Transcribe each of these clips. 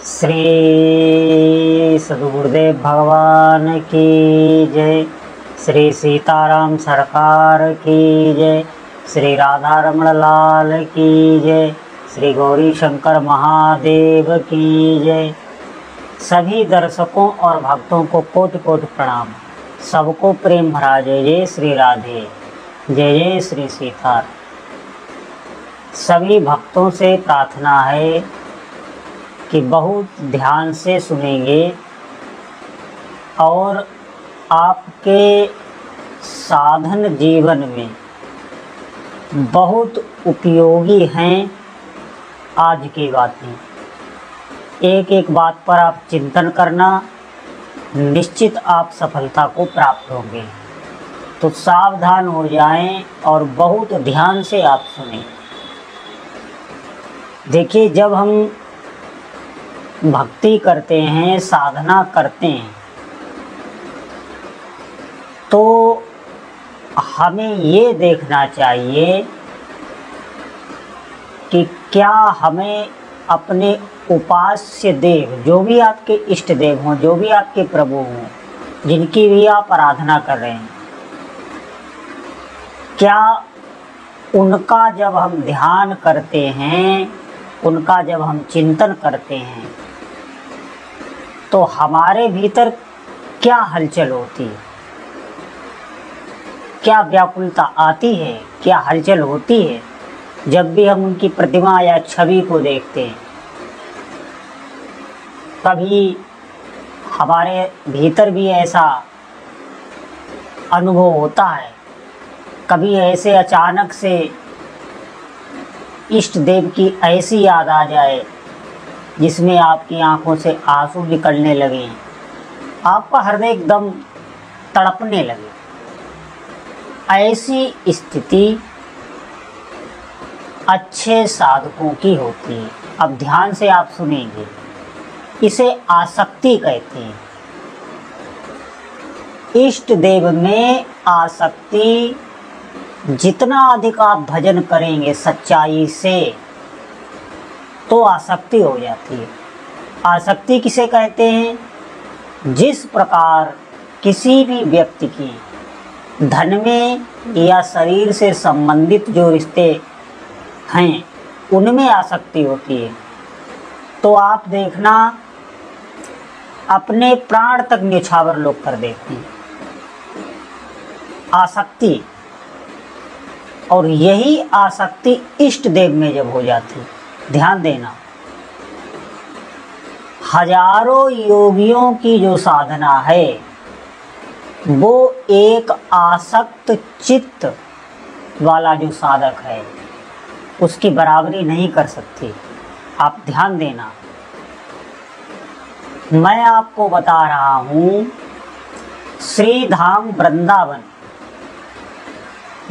श्री सद्गुरुदेव भगवान की जय। श्री सीताराम सरकार की जय। श्री राधा रमण लाल की जय। श्री गौरी शंकर महादेव की जय। सभी दर्शकों और भक्तों को कोटि कोटि प्रणाम। सबको प्रेम भरा जय जय श्री राधे, जय जय श्री सीताराम। सभी भक्तों से प्रार्थना है कि बहुत ध्यान से सुनेंगे और आपके साधन जीवन में बहुत उपयोगी हैं आज की बातें। एक एक बात पर आप चिंतन करना, निश्चित आप सफलता को प्राप्त होंगे। तो सावधान हो जाएं और बहुत ध्यान से आप सुनें। देखिए, जब हम भक्ति करते हैं, साधना करते हैं, तो हमें ये देखना चाहिए कि क्या हमें अपने उपास्य देव, जो भी आपके इष्ट देव हों, जो भी आपके प्रभु हों, जिनकी भी आप आराधना कर रहे हैं, क्या उनका जब हम ध्यान करते हैं, उनका जब हम चिंतन करते हैं, तो हमारे भीतर क्या हलचल होती है, क्या व्याकुलता आती है, क्या हलचल होती है जब भी हम उनकी प्रतिमा या छवि को देखते हैं। कभी हमारे भीतर भी ऐसा अनुभव होता है, कभी ऐसे अचानक से इष्ट देव की ऐसी याद आ जाए जिसमें आपकी आंखों से आंसू निकलने लगे, आपका हृदय एकदम तड़पने लगे। ऐसी स्थिति अच्छे साधकों की होती है। अब ध्यान से आप सुनेंगे, इसे आसक्ति कहते हैं। इष्ट देव में आसक्ति, जितना अधिक आप भजन करेंगे सच्चाई से, तो आसक्ति हो जाती है। आसक्ति किसे कहते हैं? जिस प्रकार किसी भी व्यक्ति की धन में या शरीर से संबंधित जो रिश्ते हैं, उनमें आसक्ति होती है, तो आप देखना अपने प्राण तक न्यौछावर लोग कर देते हैं। आसक्ति, और यही आसक्ति इष्ट देव में जब हो जाती है, ध्यान देना, हजारों योगियों की जो साधना है वो एक आसक्त चित्त वाला जो साधक है उसकी बराबरी नहीं कर सकती। आप ध्यान देना, मैं आपको बता रहा हूँ श्री धाम वृंदावन,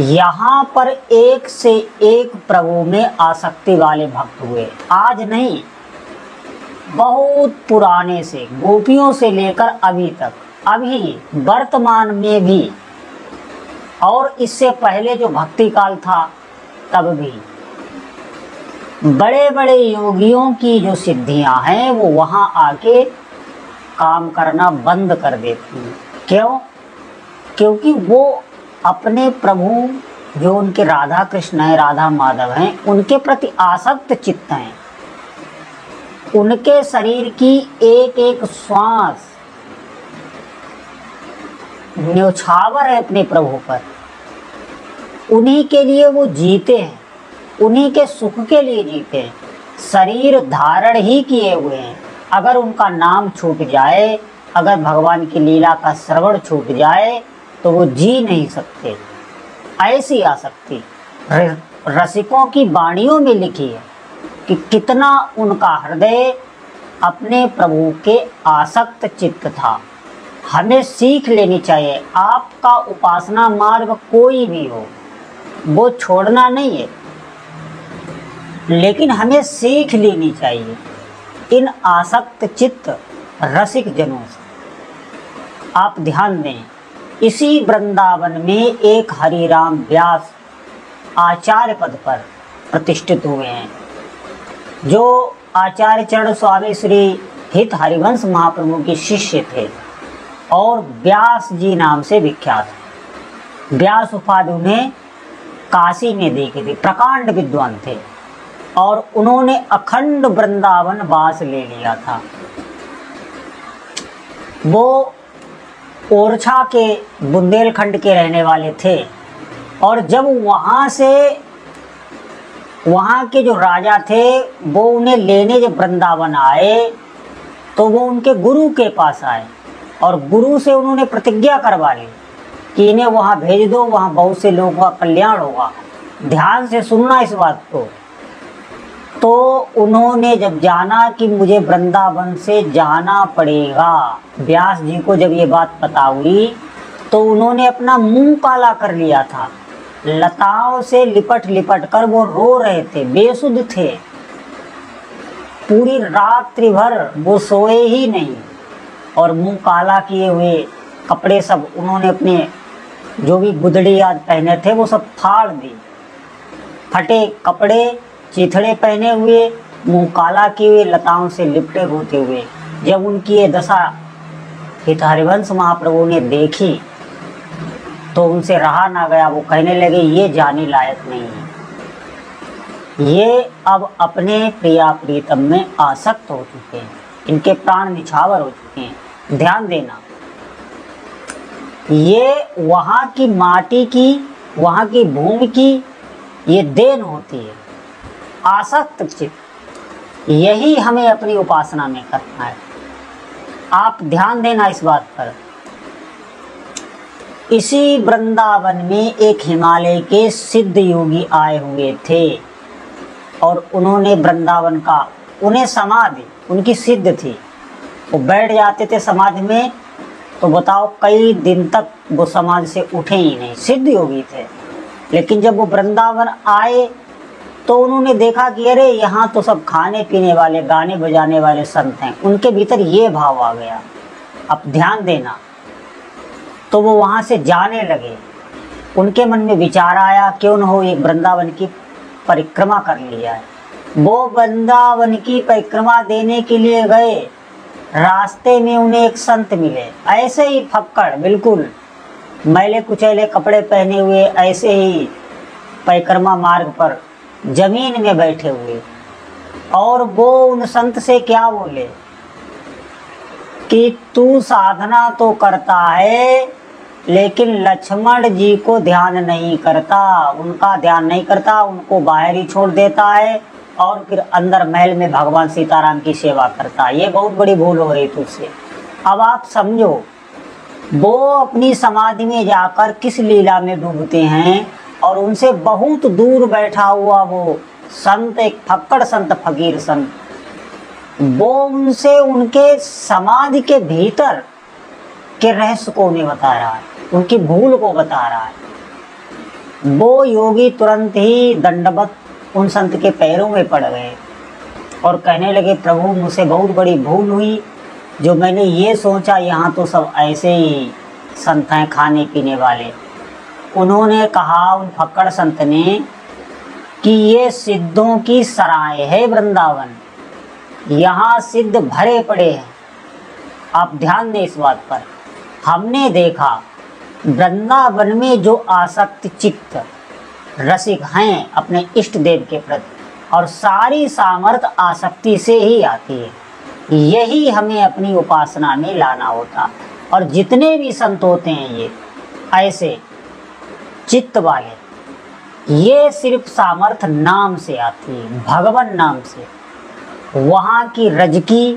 यहाँ पर एक से एक प्रभु में आसक्ति वाले भक्त हुए। आज नहीं, बहुत पुराने से, गोपियों से लेकर अभी तक, अभी वर्तमान में भी, और इससे पहले जो भक्ति काल था तब भी बड़े बड़े योगियों की जो सिद्धियां हैं वो वहाँ आके काम करना बंद कर देती हैं। क्यों? क्योंकि वो अपने प्रभु जो उनके राधा कृष्ण हैं, राधा माधव हैं, उनके प्रति आसक्त चित्त हैं। उनके शरीर की एक एक श्वास न्यौछावर है अपने प्रभु पर। उन्हीं के लिए वो जीते हैं, उन्हीं के सुख के लिए जीते हैं। शरीर धारण ही किए हुए हैं। अगर उनका नाम छूट जाए, अगर भगवान की लीला का श्रवण छूट जाए, तो वो जी नहीं सकते। ऐसी आसक्ति रसिकों की वाणियों में लिखी है कि कितना उनका हृदय अपने प्रभु के आसक्त चित्त था। हमें सीख लेनी चाहिए। आपका उपासना मार्ग कोई भी हो, वो छोड़ना नहीं है, लेकिन हमें सीख लेनी चाहिए इन आसक्त चित्त रसिक जनों से। आप ध्यान दें, इसी वृंदावन में एक हरिराम व्यास आचार्य पद पर प्रतिष्ठित हुए हैं, जो आचार्य चरण स्वामी श्री हित हरिवंश महाप्रभु के शिष्य थे और व्यास जी नाम से विख्यात है। व्यास उपाधि उन्हें काशी में दी गई थी। प्रकांड विद्वान थे और उन्होंने अखंड वृंदावन वास ले लिया था। वो ओरछा के बुंदेलखंड के रहने वाले थे और जब वहाँ के जो राजा थे वो उन्हें लेने जब वृंदावन आए तो वो उनके गुरु के पास आए और गुरु से उन्होंने प्रतिज्ञा करवा ली कि इन्हें वहाँ भेज दो, वहाँ बहुत से लोगों का कल्याण होगा। ध्यान से सुनना इस बात को। तो उन्होंने जब जाना कि मुझे वृंदावन से जाना पड़ेगा, व्यास जी को जब ये बात पता हुई तो उन्होंने अपना मुंह काला कर लिया था। लताओं से लिपट लिपट कर वो रो रहे थे, बेसुध थे। पूरी रात्रि भर वो सोए ही नहीं और मुंह काला किए हुए कपड़े सब उन्होंने अपने जो भी गुदड़ी आदि पहने थे वो सब फाड़ दी। फटे कपड़े, चिथड़े पहने हुए, मुंह काला किए हुए, लताओं से लिपटे रोते हुए। जब उनकी ये दशा हित हरिवंश महाप्रभु ने देखी तो उनसे रहा ना गया। वो कहने लगे ये जाने लायक नहीं है, ये अब अपने प्रिया प्रीतम में आसक्त हो चुके हैं, इनके प्राण निछावर हो चुके हैं। ध्यान देना, ये वहाँ की माटी की, वहाँ की भूमि की ये देन होती है, आसक्त चित्त। यही हमें अपनी उपासना में करना है। आप ध्यान देना इस बात पर। इसी वृंदावन में एक हिमालय के सिद्ध योगी आए हुए थे और उन्होंने वृंदावन का, उन्हें समाधि उनकी सिद्ध थी। वो बैठ जाते थे समाधि में तो बताओ कई दिन तक वो समाधि से उठे ही नहीं, सिद्ध योगी थे। लेकिन जब वो वृंदावन आए तो उन्होंने देखा कि अरे यहाँ तो सब खाने पीने वाले, गाने बजाने वाले संत हैं। उनके भीतर ये भाव आ गया। अब ध्यान देना, तो वो वहाँ से जाने लगे। उनके मन में विचार आया क्यों न हो एक वृंदावन की परिक्रमा कर लिया है। वो वृंदावन की परिक्रमा देने के लिए गए। रास्ते में उन्हें एक संत मिले, ऐसे ही फक्कड़, बिल्कुल मैले कुचैले कपड़े पहने हुए, ऐसे ही परिक्रमा मार्ग पर जमीन में बैठे हुए। और वो उन संत से क्या बोले कि तू साधना तो करता है लेकिन लक्ष्मण जी को ध्यान नहीं करता, उनका ध्यान नहीं करता, उनको बाहर ही छोड़ देता है और फिर अंदर महल में भगवान सीताराम की सेवा करता है। ये बहुत बड़ी भूल हो रही तुझसे। अब आप समझो, वो अपनी समाधि में जाकर किस लीला में डूबते हैं और उनसे बहुत दूर बैठा हुआ वो संत, एक फक्कड़ संत, फकीर संत, वो उनसे उनके समाधि के भीतर के रहस्य को उन्हें बता रहा है, उनकी भूल को बता रहा है। वो योगी तुरंत ही दंडवत उन संत के पैरों में पड़ गए और कहने लगे प्रभु मुझसे बहुत बड़ी भूल हुई, जो मैंने ये सोचा यहाँ तो सब ऐसे ही संत हैं खाने पीने वाले। उन्होंने कहा, उन फक्कड़ संत ने, कि ये सिद्धों की सराय है वृंदावन, यहाँ सिद्ध भरे पड़े हैं। आप ध्यान दें इस बात पर। हमने देखा वृंदावन में जो आसक्त चित्त रसिक हैं अपने इष्ट देव के प्रति, और सारी सामर्थ्य आसक्ति से ही आती है। यही हमें अपनी उपासना में लाना होता। और जितने भी संत होते हैं ये ऐसे चित्त वाले, ये सिर्फ सामर्थ्य नाम से आती है, भगवान नाम से। वहाँ की रजकी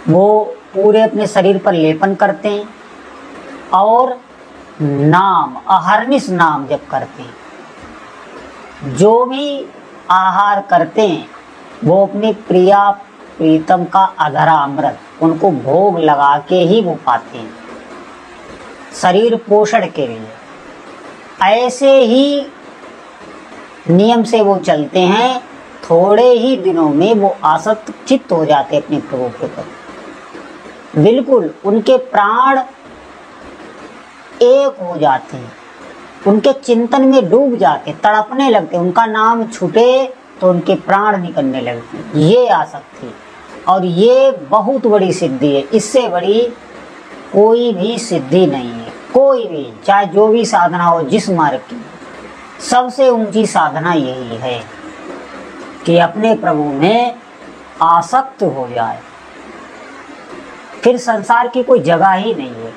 वो पूरे अपने शरीर पर लेपन करते हैं और नाम, अहर्निश नाम जप करते हैं। जो भी आहार करते हैं वो अपनी प्रिया प्रीतम का अधरा अमृत उनको भोग लगा के ही वो पाते हैं, शरीर पोषण के लिए। ऐसे ही नियम से वो चलते हैं, थोड़े ही दिनों में वो आसक्त चित्त हो जाते अपने प्रभु के प्रति। बिल्कुल उनके प्राण एक हो जाते हैं, उनके चिंतन में डूब जाते, तड़पने लगते। उनका नाम छूटे तो उनके प्राण निकलने लगते हैं। ये आसक्ति, और ये बहुत बड़ी सिद्धि है। इससे बड़ी कोई भी सिद्धि नहीं है। कोई भी, चाहे जो भी साधना हो जिस मार्ग की, सबसे ऊंची साधना यही है कि अपने प्रभु में आसक्त हो जाए। फिर संसार की कोई जगह ही नहीं है।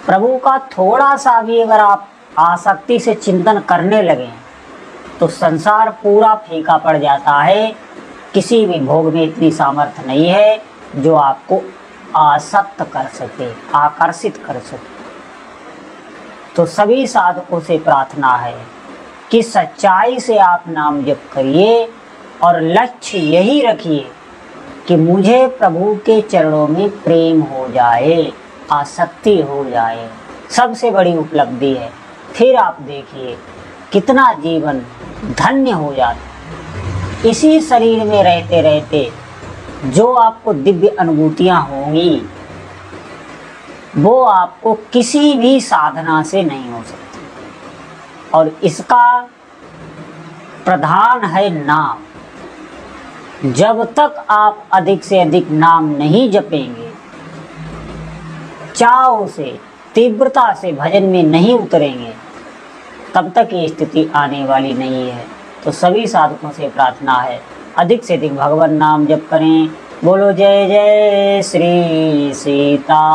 प्रभु का थोड़ा सा भी अगर आप आसक्ति से चिंतन करने लगे तो संसार पूरा फीका पड़ जाता है। किसी भी भोग में इतनी सामर्थ्य नहीं है जो आपको आसक्त कर सके, आकर्षित कर सके। तो सभी साधकों से प्रार्थना है कि सच्चाई से आप नाम जप करिए और लक्ष्य यही रखिए कि मुझे प्रभु के चरणों में प्रेम हो जाए, आसक्ति हो जाए। सबसे बड़ी उपलब्धि है। फिर आप देखिए कितना जीवन धन्य हो जाता। इसी शरीर में रहते रहते जो आपको दिव्य अनुभूतियां होंगी वो आपको किसी भी साधना से नहीं हो सकती। और इसका प्रधान है नाम। जब तक आप अधिक से अधिक नाम नहीं जपेंगे, चाव से, तीव्रता से भजन में नहीं उतरेंगे, तब तक ये स्थिति आने वाली नहीं है। तो सभी साधकों से प्रार्थना है अधिक से अधिक भगवान नाम जप करें। बोलो जय जय श्री सीताराम।